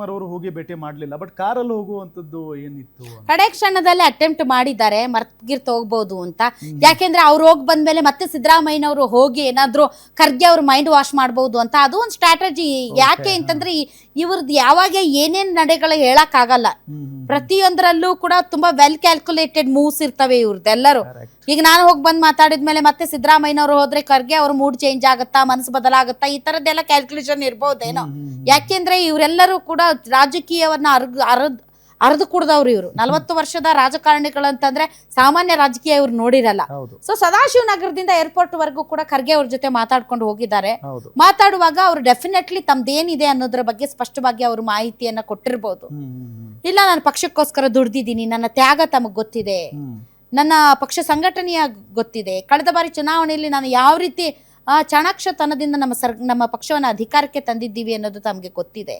ಅವರು ಹೋಗಿ ಭೇಟಿ ಮಾಡಲಿಲ್ಲ. ಬಟ್ ಕಾರಲ್ಲಿ ಹೋಗುವಂತದ್ದು ಏನಿತ್ತು? ಕಡೆ ಕ್ಷಣದಲ್ಲಿ ಅಟೆಂಪ್ಟ್ ಮಾಡಿದ್ದಾರೆ ಮರ್ತ್ಗಿರ್ತ ಹೋಗ್ಬೋದು ಅಂತ. ಯಾಕೆಂದ್ರೆ ಅವ್ರು ಹೋಗಿ ಬಂದ್ಮೇಲೆ ಮತ್ತೆ ಸಿದ್ದರಾಮಯ್ಯನವರು ಹೋಗಿ ಏನಾದ್ರು ಖರ್ಗೆ ಅವ್ರ ಮೈಂಡ್ ವಾಶ್ ಮಾಡ್ಬೋದು ಅಂತ ಅದು ಒಂದು ಸ್ಟ್ರಾಟಜಿ. ಯಾಕೆ ಅಂತಂದ್ರೆ ಇವ್ರದ್ದು ಯಾವಾಗ ಏನೇನ್ ನಡೆಗಳು ಹೇಳಕ್ ಆಗಲ್ಲ. ಪ್ರತಿಯೊಂದರಲ್ಲೂ ಕೂಡ ತುಂಬಾ ವೆಲ್ ಕ್ಯಾಲ್ಕುಲೇಟೆಡ್ ಮೂವ್ಸ್ ಇರ್ತವೆ ಇವ್ರದ್ದೆಲ್ಲರೂ. ಈಗ ನಾನು ಹೋಗಿ ಬಂದ್ ಮಾತಾಡಿದ್ಮೇಲೆ ಮತ್ತೆ ಸಿದ್ದರಾಮಯ್ಯನವರು ಹೋದ್ರೆ ಖರ್ಗೆ ಅವ್ರ ಮೂಡ್ ಚೇಂಜ್ ಆಗುತ್ತಾ, ಮನಸ್ಸು ಬದಲಾಗುತ್ತಾ, ಈ ತರದ್ದೆಲ್ಲ ಕ್ಯಾಲ್ಕುಲೇಷನ್ ಇರ್ಬೋದೇನೋ. ಯಾಕೆಂದ್ರೆ ಇವರೆಲ್ಲರೂ ಕೂಡ ರಾಜಕೀಯವನ್ನ ಅರ್ದು ಕುಡ್ದವ್ರು ಇವರು. 40 ವರ್ಷದ ರಾಜಕಾರಣಿಗಳಂತಂದ್ರೆ ಸಾಮಾನ್ಯ ರಾಜಕೀಯ ಇವ್ರು ನೋಡಿರಲ್ಲ. ಸೊ ಸದಾಶಿವನಗರದಿಂದ ಏರ್ಪೋರ್ಟ್ ವರ್ಗೂ ಕೂಡ ಖರ್ಗೆ ಅವ್ರ ಜೊತೆ ಮಾತಾಡ್ಕೊಂಡು ಹೋಗಿದ್ದಾರೆ. ಮಾತಾಡುವಾಗ ಅವ್ರು ಡೆಫಿನೆಟ್ಲಿ ತಮ್ದೇನಿದೆ ಅನ್ನೋದ್ರ ಬಗ್ಗೆ ಸ್ಪಷ್ಟವಾಗಿ ಅವ್ರ ಮಾಹಿತಿಯನ್ನ ಕೊಟ್ಟಿರ್ಬೋದು. ಇಲ್ಲ, ನಾನು ಪಕ್ಷಕ್ಕೋಸ್ಕರ ದುಡ್ದಿದ್ದೀನಿ, ನನ್ನ ತ್ಯಾಗ ತಮಗ್ ಗೊತ್ತಿದೆ, ನನ್ನ ಪಕ್ಷ ಸಂಘಟನೆಯ ಗೊತ್ತಿದೆ, ಕಳೆದ ಬಾರಿ ಚುನಾವಣೆಯಲ್ಲಿ ನಾನು ಯಾವ ರೀತಿ ಚಾಣಾಕ್ಷತನದಿಂದ ನಮ್ಮ ಪಕ್ಷವನ್ನು ಅಧಿಕಾರಕ್ಕೆ ತಂದಿದ್ದೀವಿ ಅನ್ನೋದು ತಮಗೆ ಗೊತ್ತಿದೆ.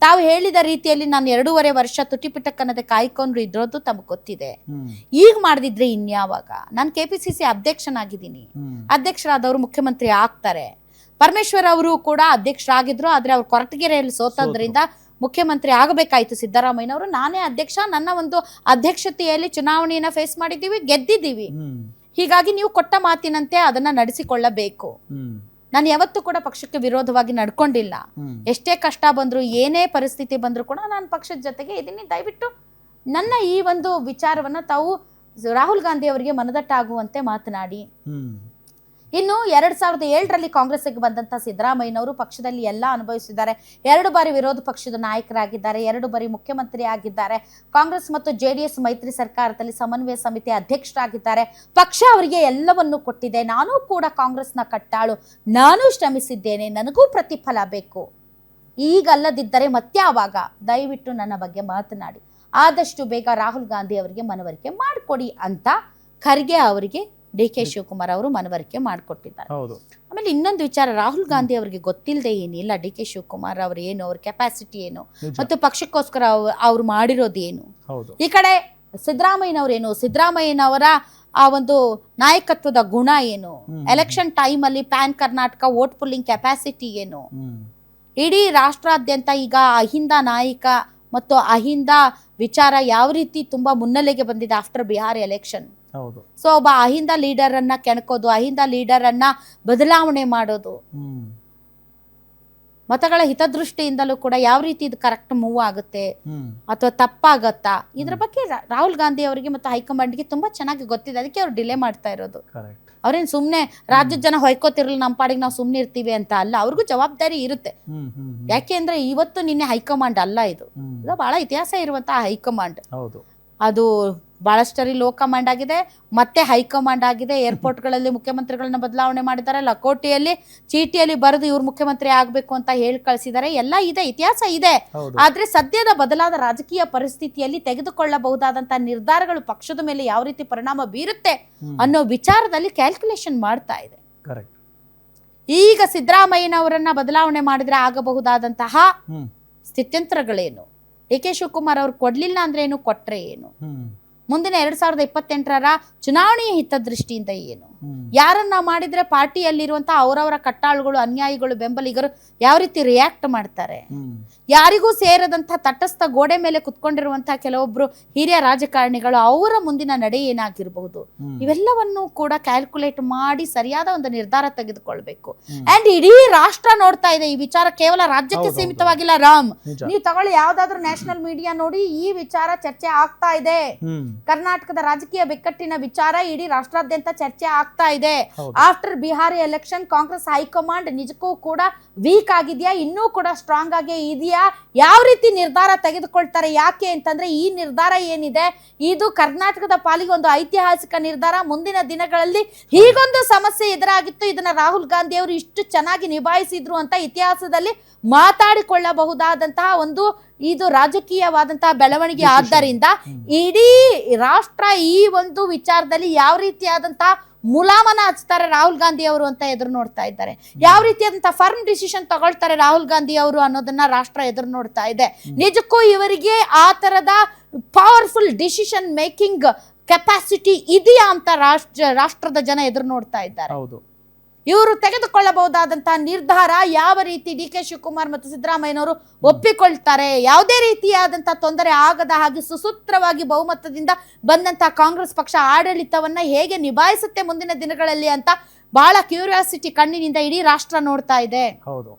ತಾವು ಹೇಳಿದ ರೀತಿಯಲ್ಲಿ ನಾನು 2.5 ವರ್ಷ ತುಟಿಪಿಟಕ್ಕನ್ನದೆ ಕಾಯ್ಕೊಂಡು ಇದ್ರೋದು ತಮಗೆ ಗೊತ್ತಿದೆ. ಈಗ ಮಾಡದಿದ್ರೆ ಇನ್ಯಾವಾಗ? ನಾನು KPCC ಅಧ್ಯಕ್ಷನಾಗಿದ್ದೀನಿ, ಅಧ್ಯಕ್ಷರಾದವರು ಮುಖ್ಯಮಂತ್ರಿ ಆಗ್ತಾರೆ. ಪರಮೇಶ್ವರ್ ಅವರು ಕೂಡ ಅಧ್ಯಕ್ಷರಾಗಿದ್ರು, ಆದ್ರೆ ಅವ್ರು ಕೊರಟಗೆರೆಯಲ್ಲಿ ಸೋತದ್ರಿಂದ ಮುಖ್ಯಮಂತ್ರಿ ಆಗಬೇಕಾಯ್ತು ಸಿದ್ದರಾಮಯ್ಯನವರು. ನಾನೇ ಅಧ್ಯಕ್ಷ, ನನ್ನ ಒಂದು ಅಧ್ಯಕ್ಷತೆಯಲ್ಲಿ ಚುನಾವಣೆಯನ್ನ ಫೇಸ್ ಮಾಡಿದ್ದೀವಿ, ಗೆದ್ದಿದ್ದೀವಿ. ಹೀಗಾಗಿ ನೀವು ಕೊಟ್ಟ ಮಾತಿನಂತೆ ಅದನ್ನ ನಡೆಸಿಕೊಳ್ಳಬೇಕು. ನಾನು ಯಾವತ್ತೂ ಕೂಡ ಪಕ್ಷಕ್ಕೆ ವಿರೋಧವಾಗಿ ನಡ್ಕೊಂಡಿಲ್ಲ. ಎಷ್ಟೇ ಕಷ್ಟ ಬಂದ್ರು, ಏನೇ ಪರಿಸ್ಥಿತಿ ಬಂದ್ರು ಕೂಡ ನಾನು ಪಕ್ಷದ ಜೊತೆಗೆ ಇದೀನಿ. ದಯವಿಟ್ಟು ನನ್ನ ಈ ಒಂದು ವಿಚಾರವನ್ನ ತಾವು ರಾಹುಲ್ ಗಾಂಧಿ ಅವರಿಗೆ ಮನದಟ್ಟಾಗುವಂತೆ ಮಾತನಾಡಿ. ಇನ್ನು 2007ರಲ್ಲಿ ಕಾಂಗ್ರೆಸ್ಗೆ ಬಂದಂತ ಸಿದ್ದರಾಮಯ್ಯನವರು ಪಕ್ಷದಲ್ಲಿ ಎಲ್ಲ ಅನುಭವಿಸಿದ್ದಾರೆ. 2 ಬಾರಿ ವಿರೋಧ ಪಕ್ಷದ ನಾಯಕರಾಗಿದ್ದಾರೆ, 2 ಬಾರಿ ಮುಖ್ಯಮಂತ್ರಿ ಆಗಿದ್ದಾರೆ, ಕಾಂಗ್ರೆಸ್ ಮತ್ತು JDS ಮೈತ್ರಿ ಸರ್ಕಾರದಲ್ಲಿ ಸಮನ್ವಯ ಸಮಿತಿ ಅಧ್ಯಕ್ಷರಾಗಿದ್ದಾರೆ. ಪಕ್ಷ ಅವರಿಗೆ ಎಲ್ಲವನ್ನೂ ಕೊಟ್ಟಿದೆ. ನಾನು ಕೂಡ ಕಾಂಗ್ರೆಸ್ನ ಕಟ್ಟಾಳು, ನಾನು ಶ್ರಮಿಸಿದ್ದೇನೆ, ನನಗೂ ಪ್ರತಿಫಲ ಬೇಕು. ಈಗಲ್ಲದಿದ್ದರೆ ಮತ್ತೆ ಆವಾಗ ದಯವಿಟ್ಟು ನನ್ನ ಬಗ್ಗೆ ಮಾತನಾಡಿ, ಆದಷ್ಟು ಬೇಗ ರಾಹುಲ್ ಗಾಂಧಿ ಅವರಿಗೆ ಮನವರಿಕೆ ಮಾಡಿಕೊಡಿ ಅಂತ ಖರ್ಗೆ ಅವರಿಗೆ DK ಶಿವಕುಮಾರ್ ಅವರು ಮನವರಿಕೆ ಮಾಡಿಕೊಟ್ಟಿದ್ದಾರೆ. ಆಮೇಲೆ ಇನ್ನೊಂದು ವಿಚಾರ, ರಾಹುಲ್ ಗಾಂಧಿ ಅವರಿಗೆ ಗೊತ್ತಿಲ್ಲದೆ ಏನಿಲ್ಲ DK ಶಿವಕುಮಾರ್ ಅವರು ಏನು, ಅವ್ರ ಕೆಪಾಸಿಟಿ ಏನು ಮತ್ತು ಪಕ್ಷಕ್ಕೋಸ್ಕರ ಅವ್ರು ಮಾಡಿರೋದು ಏನು. ಈ ಕಡೆ ಸಿದ್ದರಾಮಯ್ಯನವರೇನು, ಸಿದ್ದರಾಮಯ್ಯನವರ ಆ ಒಂದು ನಾಯಕತ್ವದ ಗುಣ ಏನು, ಎಲೆಕ್ಷನ್ ಟೈಮ್ ಅಲ್ಲಿ PAN Karnataka vote pulling capacity ಏನು, ಇಡೀ ರಾಷ್ಟ್ರಾದ್ಯಂತ ಈಗ ಅಹಿಂದ ನಾಯಕ ಮತ್ತು ಅಹಿಂದ ವಿಚಾರ ಯಾವ ರೀತಿ ತುಂಬಾ ಮುನ್ನೆಲೆಗೆ ಬಂದಿದೆ ಆಫ್ಟರ್ ಬಿಹಾರ್ ಎಲೆಕ್ಷನ್. ಸೊ ಒಬ್ಬ ಅಹಿಂದ ಲೀಡರ್ ಅನ್ನ ಕೆಣಕೋದು, ಅಹಿಂದ ಲೀಡರ್ ಅನ್ನ ಬದಲಾವಣೆ ಮಾಡೋದು, ಮತಗಳ ಹಿತದೃಷ್ಟಿಯಿಂದಲೂ ಕೂಡ ಯಾವ ರೀತಿ ಇದು ಕರೆಕ್ಟ್ ಮೂವ್ ಆಗುತ್ತೆ ಅಥವಾ ತಪ್ಪಾಗತ್ತಾ, ಇದ್ರ ಬಗ್ಗೆ ರಾಹುಲ್ ಗಾಂಧಿ ಅವರಿಗೆ ಮತ್ತು ಹೈಕಮಾಂಡ್ಗೆ ತುಂಬಾ ಚೆನ್ನಾಗಿ ಗೊತ್ತಿದೆ. ಅದಕ್ಕೆ ಅವ್ರು ಡಿಲೇ ಮಾಡ್ತಾ ಇರೋದು. ಅವ್ರೇನ್ ಸುಮ್ನೆ ರಾಜ್ಯದ ಜನ ಹೊಯ್ಕೋತಿರಲ್ಲ, ನಮ್ಮ ಪಾಡಿಗೆ ನಾವು ಸುಮ್ನೆ ಇರ್ತೀವಿ ಅಂತ ಅಲ್ಲ, ಅವ್ರಿಗೂ ಜವಾಬ್ದಾರಿ ಇರುತ್ತೆ. ಯಾಕೆ ಅಂದ್ರೆ ಇವತ್ತು ನಿನ್ನೆ ಹೈಕಮಾಂಡ್ ಅಲ್ಲ, ಇದು ಬಹಳ ಇತಿಹಾಸ ಇರುವಂತಹ ಹೈಕಮಾಂಡ್. ಅದು ಬಹಳಷ್ಟರಿ ಲೋ ಕಮಾಂಡ್ ಆಗಿದೆ, ಮತ್ತೆ ಹೈಕಮಾಂಡ್ ಆಗಿದೆ. ಏರ್ಪೋರ್ಟ್ಗಳಲ್ಲಿ ಮುಖ್ಯಮಂತ್ರಿಗಳನ್ನ ಬದಲಾವಣೆ ಮಾಡಿದ್ದಾರೆ, ಲಕೋಟೆಯಲ್ಲಿ ಚೀಟಿಯಲ್ಲಿ ಬರೆದು ಇವ್ರು ಮುಖ್ಯಮಂತ್ರಿ ಆಗ್ಬೇಕು ಅಂತ ಹೇಳಿ ಕಳಿಸಿದ್ದಾರೆ. ಎಲ್ಲ ಇದೆ, ಇತಿಹಾಸ ಇದೆ. ಆದ್ರೆ ಸದ್ಯದ ಬದಲಾದ ರಾಜಕೀಯ ಪರಿಸ್ಥಿತಿಯಲ್ಲಿ ತೆಗೆದುಕೊಳ್ಳಬಹುದಾದಂತಹ ನಿರ್ಧಾರಗಳು ಪಕ್ಷದ ಮೇಲೆ ಯಾವ ರೀತಿ ಪರಿಣಾಮ ಬೀರುತ್ತೆ ಅನ್ನೋ ವಿಚಾರದಲ್ಲಿ ಕ್ಯಾಲ್ಕುಲೇಷನ್ ಮಾಡ್ತಾ ಇದೆ. ಈಗ ಸಿದ್ದರಾಮಯ್ಯನವರನ್ನ ಬದಲಾವಣೆ ಮಾಡಿದ್ರೆ ಆಗಬಹುದಾದಂತಹ ಸ್ಥಿತ್ಯಂತರಗಳೇನು, DK ಶಿವಕುಮಾರ್ ಅವ್ರು ಕೊಡ್ಲಿಲ್ಲ ಅಂದ್ರೆ ಏನು, ಕೊಟ್ರೆ ಏನು, ಮುಂದಿನ 2028ರ ಚುನಾವಣೆಯ ಹಿತದೃಷ್ಟಿಯಿಂದ ಏನು, ಯಾರನ್ನ ಮಾಡಿದ್ರೆ ಪಾರ್ಟಿಯಲ್ಲಿರುವಂತಹ ಅವರವರ ಕಟ್ಟಾಳುಗಳು, ಅನ್ಯಾಯಿಗಳು, ಬೆಂಬಲಿಗರು ಯಾವ ರೀತಿ ರಿಯಾಕ್ಟ್ ಮಾಡ್ತಾರೆ, ಯಾರಿಗೂ ಸೇರದಂತಹ ತಟಸ್ಥ ಗೋಡೆ ಮೇಲೆ ಕುತ್ಕೊಂಡಿರುವಂತಹ ಕೆಲವೊಬ್ರು ಹಿರಿಯ ರಾಜಕಾರಣಿಗಳು ಅವರ ಮುಂದಿನ ನಡೆ ಏನಾಗಿರಬಹುದು, ಇವೆಲ್ಲವನ್ನು ಕೂಡ ಕ್ಯಾಲ್ಕುಲೇಟ್ ಮಾಡಿ ಸರಿಯಾದ ಒಂದು ನಿರ್ಧಾರ ತೆಗೆದುಕೊಳ್ಬೇಕು. ಅಂಡ್ ಇಡೀ ರಾಷ್ಟ್ರ ನೋಡ್ತಾ ಇದೆ ಈ ವಿಚಾರ, ಕೇವಲ ರಾಜ್ಯಕ್ಕೆ ಸೀಮಿತವಾಗಿಲ್ಲ. ರಾಮ್, ನೀವು ತಗೊಳ್ಳಿ ಯಾವ್ದಾದ್ರು ನ್ಯಾಷನಲ್ ಮೀಡಿಯಾ ನೋಡಿ, ಈ ವಿಚಾರ ಚರ್ಚೆ ಆಗ್ತಾ ಇದೆ. ಕರ್ನಾಟಕದ ರಾಜಕೀಯ ಬಿಕ್ಕಟ್ಟಿನ ವಿಚಾರ ಇಡೀ ರಾಷ್ಟ್ರಾದ್ಯಂತ ಚರ್ಚೆ ಆಗ್ತಾ ಇದೆ. After Bihar election Congress high command ನಿಜಕ್ಕೂ ಕೂಡ ವೀಕ್ ಆಗಿದೆಯಾ, ಇನ್ನೂ ಕೂಡ ಸ್ಟ್ರಾಂಗ್ ಆಗಿ ಇದೆಯಾ, ಯಾವ ರೀತಿ ನಿರ್ಧಾರ ತೆಗೆದುಕೊಳ್ತಾರೆ? ಯಾಕೆ ಅಂತಂದ್ರೆ ಈ ನಿರ್ಧಾರ ಏನಿದೆ ಇದು ಕರ್ನಾಟಕದ ಪಾಲಿಗೆ ಒಂದು ಐತಿಹಾಸಿಕ ನಿರ್ಧಾರ. ಮುಂದಿನ ದಿನಗಳಲ್ಲಿ ಹೀಗೊಂದು ಸಮಸ್ಯೆ ಎದುರಾಗಿತ್ತು, ಇದನ್ನ ರಾಹುಲ್ ಗಾಂಧಿ ಅವರು ಇಷ್ಟು ಚೆನ್ನಾಗಿ ನಿಭಾಯಿಸಿದ್ರು ಅಂತ ಇತಿಹಾಸದಲ್ಲಿ ಮಾತಾಡಿಕೊಳ್ಳಬಹುದಾದಂತಹ ಒಂದು ಇದು ರಾಜಕೀಯವಾದಂತಹ ಬೆಳವಣಿಗೆ. ಆದ್ದರಿಂದ ಇಡೀ ರಾಷ್ಟ್ರ ಈ ಒಂದು ವಿಚಾರದಲ್ಲಿ ಯಾವ ರೀತಿಯಾದಂತಹ ಮುಲಾಮನ ಹಚ್ತಾರೆ ರಾಹುಲ್ ಗಾಂಧಿ ಅವರು ಅಂತ ಎದುರು ನೋಡ್ತಾ ಇದ್ದಾರೆ. ಯಾವ ರೀತಿಯಾದಂತಹ ಫರ್ಮ್ ಡಿಸಿಷನ್ ತಗೊಳ್ತಾರೆ ರಾಹುಲ್ ಗಾಂಧಿ ಅವರು ಅನ್ನೋದನ್ನ ರಾಷ್ಟ್ರ ಎದುರು ನೋಡ್ತಾ ಇದೆ. ನಿಜಕ್ಕೂ ಇವರಿಗೆ ಆ ತರದ ಪವರ್ಫುಲ್ ಡಿಸಿಷನ್ ಮೇಕಿಂಗ್ ಕೆಪಾಸಿಟಿ ಇದೆಯಾ ಅಂತ ರಾಷ್ಟ್ರದ ಜನ ಎದುರು ನೋಡ್ತಾ ಇದ್ದಾರೆ. ಇವರು ತೆಗೆದುಕೊಳ್ಳಬಹುದಾದಂತಹ ನಿರ್ಧಾರ ಯಾವ ರೀತಿ ಡಿ ಕೆ ಶಿವಕುಮಾರ್ ಮತ್ತು ಸಿದ್ದರಾಮಯ್ಯನವರು ಒಪ್ಪಿಕೊಳ್ತಾರೆ, ಯಾವುದೇ ರೀತಿಯಾದಂತಹ ತೊಂದರೆ ಆಗದ ಹಾಗೆ ಸುಸೂತ್ರವಾಗಿ ಬಹುಮತದಿಂದ ಬಂದಂತಹ ಕಾಂಗ್ರೆಸ್ ಪಕ್ಷ ಆಡಳಿತವನ್ನ ಹೇಗೆ ನಿಭಾಯಿಸುತ್ತೆ ಮುಂದಿನ ದಿನಗಳಲ್ಲಿ ಅಂತ ಬಹಳ ಕ್ಯೂರಿಯಾಸಿಟಿ ಕಣ್ಣಿನಿಂದ ಇಡೀ ರಾಷ್ಟ್ರ ನೋಡ್ತಾ ಇದೆ. ಹೌದು,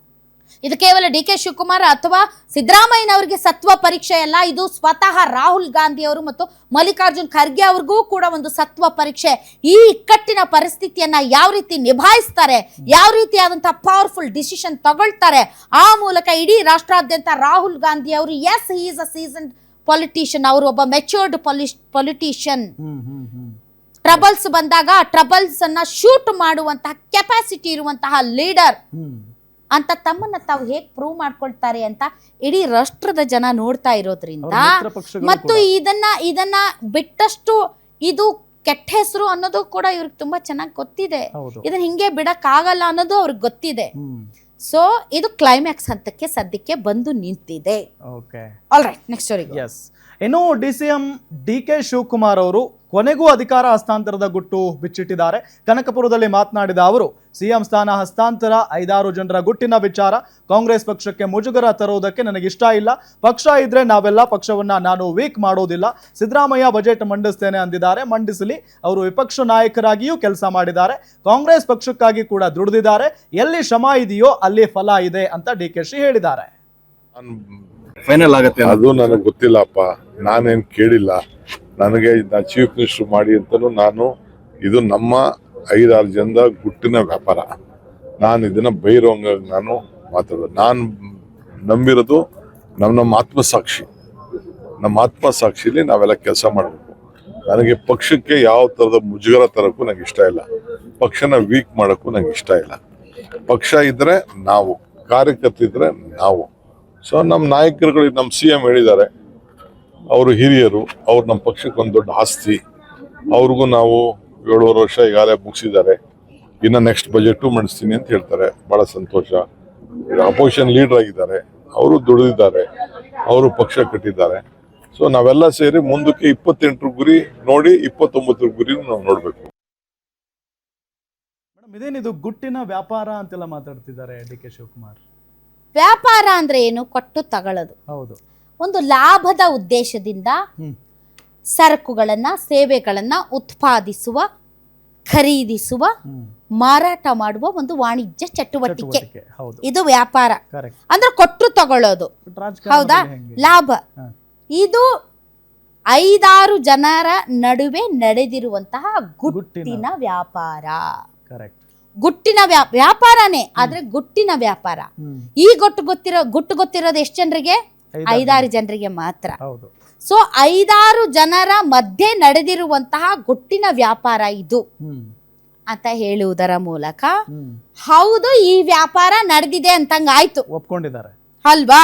ಇದು ಕೇವಲ ಡಿ ಕೆ ಶಿವಕುಮಾರ್ ಅಥವಾ ಸಿದ್ದರಾಮಯ್ಯನವರಿಗೆ ಸತ್ವ ಪರೀಕ್ಷೆ ಅಲ್ಲ, ಇದು ಸ್ವತಃ ರಾಹುಲ್ ಗಾಂಧಿ ಅವರು ಮತ್ತು ಮಲ್ಲಿಕಾರ್ಜುನ್ ಖರ್ಗೆ ಅವ್ರಿಗೂ ಕೂಡ ಒಂದು ಸತ್ವ ಪರೀಕ್ಷೆ. ಈ ಇಕ್ಕಟ್ಟಿನ ಪರಿಸ್ಥಿತಿಯನ್ನ ಯಾವ ರೀತಿ ನಿಭಾಯಿಸ್ತಾರೆ, ಯಾವ ರೀತಿಯಾದಂತಹ ಪವರ್ಫುಲ್ ಡಿಸಿಷನ್ ತಗೊಳ್ತಾರೆ, ಆ ಮೂಲಕ ಇಡೀ ರಾಷ್ಟ್ರಾದ್ಯಂತ ರಾಹುಲ್ ಗಾಂಧಿ ಅವರು as he is a seasoned politician, ಅವರು ಒಬ್ಬ ಮೆಚ್ಯೂರ್ಡ್ ಪೊಲಿಟಿಷಿಯನ್. ಟ್ರಬಲ್ಸ್ ಬಂದಾಗ ಟ್ರಬಲ್ಸ್ ಅನ್ನ ಶೂಟ್ ಮಾಡುವಂತಹ ಕೆಪಾಸಿಟಿ ಇರುವಂತಹ ಲೀಡರ್ ಅಂತ ತಮ್ಮನ್ನ ತಾವು ಹೇಗೆ ಪ್ರೂವ್ ಮಾಡ್ಕೊಳ್ತಾರೆ ಅಂತ ಇಡೀ ರಾಷ್ಟ್ರದ ಜನ ನೋಡ್ತಾ ಇರೋದ್ರಿಂದ, ಮತ್ತು ಇದನ್ನ ಬಿಟ್ಟಷ್ಟು ಇದು ಕೆಟ್ಟ ಹೆಸರು ಅನ್ನೋದು ಕೂಡ ಇವ್ರಿಗೆ ತುಂಬಾ ಚೆನ್ನಾಗಿ ಗೊತ್ತಿದೆ. ಇದನ್ನ ಹಿಂಗೆ ಬಿಡಕ್ ಆಗಲ್ಲ ಅನ್ನೋದು ಅವ್ರಿಗೆ ಗೊತ್ತಿದೆ. ಸೊ ಇದು ಕ್ಲೈಮ್ಯಾಕ್ಸ್ ಹಂತಕ್ಕೆ ಸದ್ಯಕ್ಕೆ ಬಂದು ನಿಂತಿದೆ. ಆಲ್ ರೈಟ್, ನೆಕ್ಸ್ಟ್ ಸ್ಟೋರಿಗೆ. ಇನ್ನು ಡಿಸಿಎಂ ಡಿ ಕೆ ಶಿವಕುಮಾರ್ ಅವರು ಕೊನೆಗೂ ಅಧಿಕಾರ ಹಸ್ತಾಂತರದ ಗುಟ್ಟು ಬಿಚ್ಚಿಟ್ಟಿದ್ದಾರೆ. ಕನಕಪುರದಲ್ಲಿ ಮಾತನಾಡಿದ ಅವರು, ಸಿಎಂ ಸ್ಥಾನ ಹಸ್ತಾಂತರ 5-6 ಜನರ ಗುಟ್ಟಿನ ವಿಚಾರ. ಕಾಂಗ್ರೆಸ್ ಪಕ್ಷಕ್ಕೆ ಮುಜುಗರ ತರುವುದಕ್ಕೆ ನನಗಿಷ್ಟ ಇಲ್ಲ. ಪಕ್ಷ ಇದ್ರೆ ನಾವೆಲ್ಲ ಪಕ್ಷವನ್ನ ನಾನು ವೀಕ್ ಮಾಡೋದಿಲ್ಲ. ಸಿದ್ದರಾಮಯ್ಯ ಬಜೆಟ್ ಮಂಡಿಸ್ತೇನೆ ಅಂದಿದ್ದಾರೆ, ಮಂಡಿಸಲಿ. ಅವರು ವಿಪಕ್ಷ ನಾಯಕರಾಗಿಯೂ ಕೆಲಸ ಮಾಡಿದ್ದಾರೆ, ಕಾಂಗ್ರೆಸ್ ಪಕ್ಷಕ್ಕಾಗಿ ಕೂಡ ದುಡಿದಿದ್ದಾರೆ. ಎಲ್ಲಿ ಶ್ರಮ ಇದೆಯೋ ಅಲ್ಲಿ ಫಲ ಇದೆ ಅಂತ DKಶಿ ಹೇಳಿದ್ದಾರೆ. ಫೈನಲ್ ಆಗುತ್ತೆ ಅದು ನನಗೆ ಗೊತ್ತಿಲ್ಲಪ್ಪ, ನಾನೇನು ಕೇಳಿಲ್ಲ. ನನಗೆ ಚೀಫ್ ಮಿನಿಸ್ಟರ್ ಮಾಡಿ ಅಂತಲೂ ಇದು ನಮ್ಮ 5-6 ಜನದ ಗುಟ್ಟಿನ ವ್ಯಾಪಾರ. ನಾನು ಇದನ್ನ ಬೈರೋಂಗ ನಾನು ಮಾತಾಡೋದು. ನಾನು ನಂಬಿರೋದು ನಮ್ಮ ಆತ್ಮಸಾಕ್ಷಿ. ನಮ್ಮ ಆತ್ಮಸಾಕ್ಷಿಲಿ ನಾವೆಲ್ಲ ಕೆಲಸ ಮಾಡಬೇಕು. ನನಗೆ ಪಕ್ಷಕ್ಕೆ ಯಾವ ಥರದ ಮುಜುಗರ ತರಕ್ಕೂ ನನಗೆ ಇಷ್ಟ ಇಲ್ಲ. ಪಕ್ಷನ ವೀಕ್ ಮಾಡೋಕ್ಕೂ ನನಗೆ ಇಷ್ಟ ಇಲ್ಲ. ಪಕ್ಷ ಇದ್ರೆ ನಾವು, ಕಾರ್ಯಕರ್ತಿದ್ರೆ ನಾವು. ಸೊ ನಮ್ಮ ನಾಯಕರುಗಳು, ನಮ್ಮ CM ಹೇಳಿದ್ದಾರೆ, ಅವರು ಹಿರಿಯರು, ಅವ್ರು ನಮ್ಮ ಪಕ್ಷಕ್ಕೆ ಒಂದು ದೊಡ್ಡ ಆಸ್ತಿ. ಅವ್ರಿಗೂ ನಾವು 7 ವರ್ಷ ಈಗಾಗಲೇ ಮುಗಿಸಿದ್ದಾರೆ. ಇನ್ನು ನೆಕ್ಸ್ಟ್ ಬಜೆಟು ಮಾಡಿಸ್ತೀನಿ ಅಂತ ಹೇಳ್ತಾರೆ. ಭಾಳ ಸಂತೋಷ. ಅಪೋಸಿಷನ್ ಲೀಡರ್ ಆಗಿದ್ದಾರೆ, ಅವರು ದುಡಿದಿದ್ದಾರೆ, ಅವರು ಪಕ್ಷ ಕಟ್ಟಿದ್ದಾರೆ. ಸೊ ನಾವೆಲ್ಲ ಸೇರಿ ಮುಂದಕ್ಕೆ 28 ಗುರಿ ನೋಡಿ 29 ಗುರಿ ನಾವು ನೋಡಬೇಕು. ಮೇಡಮ್, ಇದೇನಿದು ಗುಟ್ಟಿನ ವ್ಯಾಪಾರ ಅಂತೆಲ್ಲ ಮಾತಾಡ್ತಿದ್ದಾರೆ DK ಶಿವಕುಮಾರ್? ವ್ಯಾಪಾರ ಅಂದ್ರೆ ಏನು? ಕೊಟ್ಟು ತಗೊಳ್ಳೋದು. ಹೌದು. ಒಂದು ಲಾಭದ ಉದ್ದೇಶದಿಂದ ಸರಕುಗಳನ್ನ, ಸೇವೆಗಳನ್ನ ಉತ್ಪಾದಿಸುವ, ಖರೀದಿಸುವ, ಮಾರಾಟ ಮಾಡುವ ಒಂದು ವಾಣಿಜ್ಯ ಚಟುವಟಿಕೆ. ಇದು ವ್ಯಾಪಾರ ಅಂದ್ರೆ ಕೊಟ್ಟು ತಗೊಳ್ಳೋದು. ಹೌದಾ? ಲಾಭ. ಇದು 5-6 ಜನರ ನಡುವೆ ನಡೆದಿರುವಂತಹ ಗುಟ್ಟಿನ ವ್ಯಾಪಾರ. ಗುಟ್ಟಿನ ವ್ಯಾಪಾರನೇ, ಆದ್ರೆ ಗುಟ್ಟಿನ ವ್ಯಾಪಾರ. ಈ ಗುಟ್ಟು ಗೊತ್ತಿರೋದು ಎಷ್ಟು ಜನರಿಗೆ? 5-6 ಜನರಿಗೆ ಮಾತ್ರ. ಸೊ 5-6 ಜನರ ಮಧ್ಯೆ ನಡೆದಿರುವಂತಹ ಗುಟ್ಟಿನ ವ್ಯಾಪಾರ ಇದು ಅಂತ ಹೇಳುವುದರ ಮೂಲಕ ಹೌದು ಈ ವ್ಯಾಪಾರ ನಡೆದಿದೆ ಅಂತಂಗ ಆಯ್ತು, ಒಪ್ಕೊಂಡಿದ್ದಾರೆ ಅಲ್ವಾ?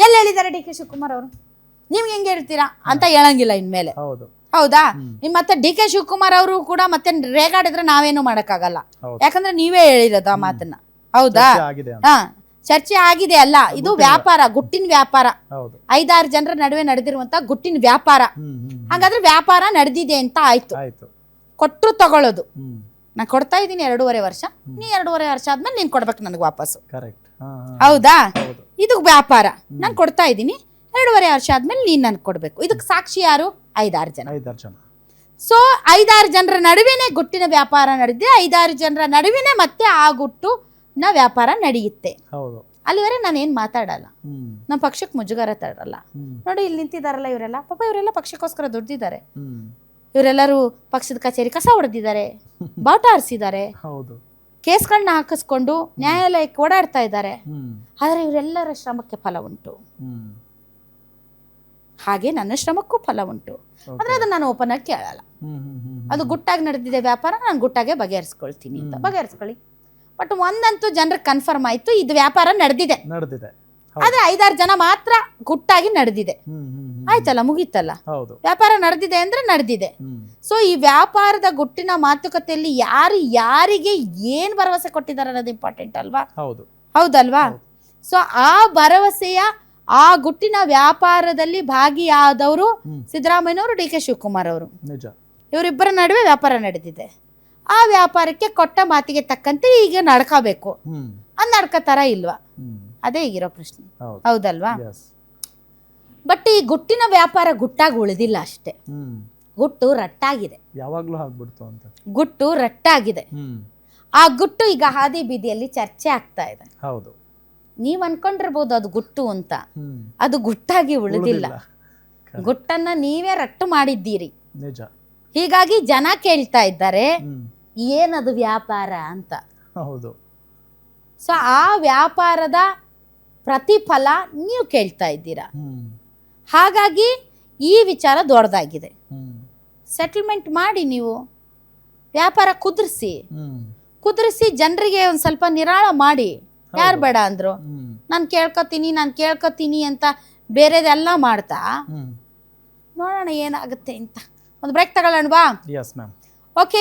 ಎಲ್ಲಿ ಹೇಳಿದ್ದಾರೆ DK ಶಿವಕುಮಾರ್ ಅವರು? ನಿಮ್ಗೆ ಹೆಂಗೆ ಹೇಳ್ತೀರಾ ಅಂತ ಹೇಳಂಗಿಲ್ಲ ಇನ್ಮೇಲೆ. ಹೌದಾ? ಮತ್ತೆ DK ಶಿವಕುಮಾರ್ ಅವರು ಕೂಡ ಮತ್ತೆ ರೇಗಾಡಿದ್ರೆ ನಾವೇನು ಮಾಡಕ್ಕಾಗಲ್ಲ, ಯಾಕಂದ್ರೆ ನೀವೇ ಹೇಳಿರೋದು ಆ ಮಾತನ್ನ. ಹೌದಾ? ಹಾ, ಚರ್ಚೆ ಆಗಿದೆ ಅಲ್ಲ, ಇದು ವ್ಯಾಪಾರ, ಗುಟ್ಟಿನ ವ್ಯಾಪಾರ. 5-6 ಜನರ ನಡುವೆ ನಡೆದಿರುವಂತ ಗುಟ್ಟಿನ ವ್ಯಾಪಾರ. ಹಾಗಾದ್ರೆ ವ್ಯಾಪಾರ ನಡೆದಿದೆ ಅಂತ ಆಯ್ತು. ಕೊಟ್ಟರು ತಗೊಳ್ಳೋದು. ನಾ ಕೊಡ್ತಾ ಇದ್ದೀನಿ 2.5 ವರ್ಷ, ನೀ 2.5 ವರ್ಷ ಆದ್ಮೇಲೆ ನೀನ್ ಕೊಡ್ಬೇಕು ನನಗೆ ವಾಪಸ್ಸು. ಹೌದಾ? ಇದು ವ್ಯಾಪಾರ. ನಾನು ಕೊಡ್ತಾ ಇದ್ದೀನಿ, 2.5 ವರ್ಷ ಆದ್ಮೇಲೆ ನೀನ್ ನನ್ಗೆ ಕೊಡ್ಬೇಕು. ಇದಕ್ಕೆ ಸಾಕ್ಷಿ ಯಾರು? 5-6 ಜನ. ಸೊ 5-6 ಜನರ ನಡುವೆನೆ ಗುಟ್ಟಿನ ವ್ಯಾಪಾರ ನಡೆದಿದೆ. 5-6 ಜನರ ನಡುವೆನೆ ಮತ್ತೆ ಆ ಗುಟ್ಟಿನ ವ್ಯಾಪಾರ ನಡೆಯುತ್ತೆ. ಅಲ್ಲಿವರೆ ನಾನು ಏನ್ ಮಾತಾಡಲ್ಲ, ನಮ್ಮ ಪಕ್ಷಕ್ಕೆ ಮುಜುಗರ ತರಲ್ಲ. ನೋಡಿ ಇಲ್ಲಿ ನಿಂತಿದಾರಲ್ಲ ಇವರೆಲ್ಲ, ಪಾಪ ಇವರೆಲ್ಲ ಪಕ್ಷಕ್ಕೋಸ್ಕರ ದುಡ್ದಿದ್ದಾರೆ. ಇವರೆಲ್ಲರೂ ಪಕ್ಷದ ಕಚೇರಿ ಕಸ ಹೊಡೆದಿದ್ದಾರೆ, ಬಾವುಟ ಹಾರಿಸಿದ್ದಾರೆ, ಕೇಸ್ಗಳನ್ನ ಹಾಕಿಸ್ಕೊಂಡು ನ್ಯಾಯಾಲಯಕ್ಕೆ ಓಡಾಡ್ತಾ ಇದ್ದಾರೆ. ಆದ್ರೆ ಇವರೆಲ್ಲರ ಶ್ರಮಕ್ಕೆ ಫಲ ಉಂಟು. ಹಾಗೆ ನನ್ನ ಶ್ರಮಕ್ಕೂ ಫಲ ಉಂಟು. ಆದ್ರೆ ಅದನ್ನ ನಾನು ಓಪನ್ ಆಗಿ ಕೇಳಲ್ಲ. ಅದು ಗುಟ್ಟಾಗಿ ನಡೆದಿದೆ ವ್ಯಾಪಾರ, ನಾನು ಗುಟ್ಟಾಗೆ ಬಗೆಹರಿಸ್ಕೊಳ್ತೀನಿ ಅಂತ ಬಗೆಹರಿಸ್ಕೊಳ್ಳಿ. ಬಟ್ ಒಂದಂತೂ ಜನರಿಗೆ ಕನ್ಫರ್ಮ್ ಆಯ್ತು, ಇದು ವ್ಯಾಪಾರ ನಡೆದಿದೆ. ಆದ್ರೆ 5-6 ಜನ ಮಾತ್ರ ಗುಟ್ಟಾಗಿ ನಡೆದಿದೆ. ಆಯ್ತಲ್ಲ, ಮುಗೀತಲ್ಲ. ವ್ಯಾಪಾರ ನಡೆದಿದೆ ಅಂದ್ರೆ ನಡೆದಿದೆ. ಸೊ ಈ ವ್ಯಾಪಾರದ ಗುಟ್ಟಿನ ಮಾತುಕತೆಯಲ್ಲಿ ಯಾರಿಗೆ ಏನ್ ಭರವಸೆ ಕೊಟ್ಟಿದ್ದಾರೆ ಅನ್ನೋದು ಇಂಪಾರ್ಟೆಂಟ್ ಅಲ್ವಾ? ಹೌದಲ್ವಾ? ಸೊ ಆ ಭರವಸೆಯ, ಆ ಗುಟ್ಟಿನ ವ್ಯಾಪಾರದಲ್ಲಿ ಭಾಗಿಯಾದವರು ಸಿದ್ದರಾಮಯ್ಯನವರು, DK ಶಿವಕುಮಾರ್ ಅವರು. ಇವರಿಬ್ಬರ ನಡುವೆ ವ್ಯಾಪಾರ ನಡೆದಿದೆ. ಆ ವ್ಯಾಪಾರಕ್ಕೆ ಕೊಟ್ಟ ಮಾತಿಗೆ ತಕ್ಕಂತೆ ಈಗ ನಡ್ಕೋಬೇಕು. ಹ್ಮ್ ಅದು ನಡ್ಕೋತಾರ ಇಲ್ವಾ? ಹ್ಮ್ ಅದೇ ಈಗಿರೋ ಪ್ರಶ್ನೆ, ಹೌದು. ಹೌದಲ್ವಾ? Yes. ಬಟ್ ಈ ಗುಟ್ಟಿನ ವ್ಯಾಪಾರ ಗುಟ್ಟಾಗಿ ಉಳಿದಿಲ್ಲ ಅಷ್ಟೇ, ಹ್ಮ್ ಗುಟ್ಟು ರಟ್ಟಾಗಿದೆ. ಯಾವಾಗ್ಲೂ ಆಗ್ಬಿಡ್ತು ಅಂತ. ಗುಟ್ಟು ರಟ್ಟಾಗಿದೆ. ಹ್ಮ್ ಆ ಗುಟ್ಟು ಈಗ ಹಾದಿ ಬೀದಿಯಲ್ಲಿ ಚರ್ಚೆ ಆಗ್ತಾ ಇದೆ. ಹೌದು. ನೀವ್ ಅನ್ಕೊಂಡಿರ್ಬೋದು ಅದು ಗುಟ್ಟು ಅಂತ, ಹ್ಮ್ ಅದು ಗುಟ್ಟಾಗಿ ಉಳಿದಿಲ್ಲ. ಉಳ್ದಿಲ್ಲ. ಗುಟ್ಟನ್ನ ನೀವೇ ರಟ್ಟು ಮಾಡಿದ್ದೀರಿ. ನಿಜ. ಹೀಗಾಗಿ ಜನ ಕೇಳ್ತಾ ಇದ್ದಾರೆ ಹ್ಮ್ ಏನದು ವ್ಯಾಪಾರ ಅಂತ. ಹೌದು. ಸೊ ಆ ವ್ಯಾಪಾರದ ಪ್ರತಿಫಲ ನೀವು ಕೇಳ್ತಾ ಇದ್ದೀರಾ. ಹ್ಮ್ ಹಾಗಾಗಿ ಈ ವಿಚಾರ ದೊಡ್ಡದಾಗಿದೆ. ಹ್ಮ್ ಸೆಟಲ್ಮೆಂಟ್ ಮಾಡಿ, ನೀವು ವ್ಯಾಪಾರ ಹ್ಮ್ ಕುದುರಿಸಿ ಜನರಿಗೆ ಒಂದು ಸ್ವಲ್ಪ ನಿರಾಳ ಮಾಡಿ. ಯಾರು ಬೇಡ ಅಂದ್ರು? ಹ್ಮ್ ನಾನು ಕೇಳ್ಕೊತೀನಿ ಅಂತ ಬೇರೆದೆಲ್ಲ ಮಾಡ್ತಾ ಹ್ಮ್ ನೋಡೋಣ ಏನಾಗುತ್ತೆ ಅಂತ. ಒಂದು ಬ್ರೇಕ್ ತಗೊಳ್ಳೋಣವಾ? Yes, ma'am. ಓಕೆ.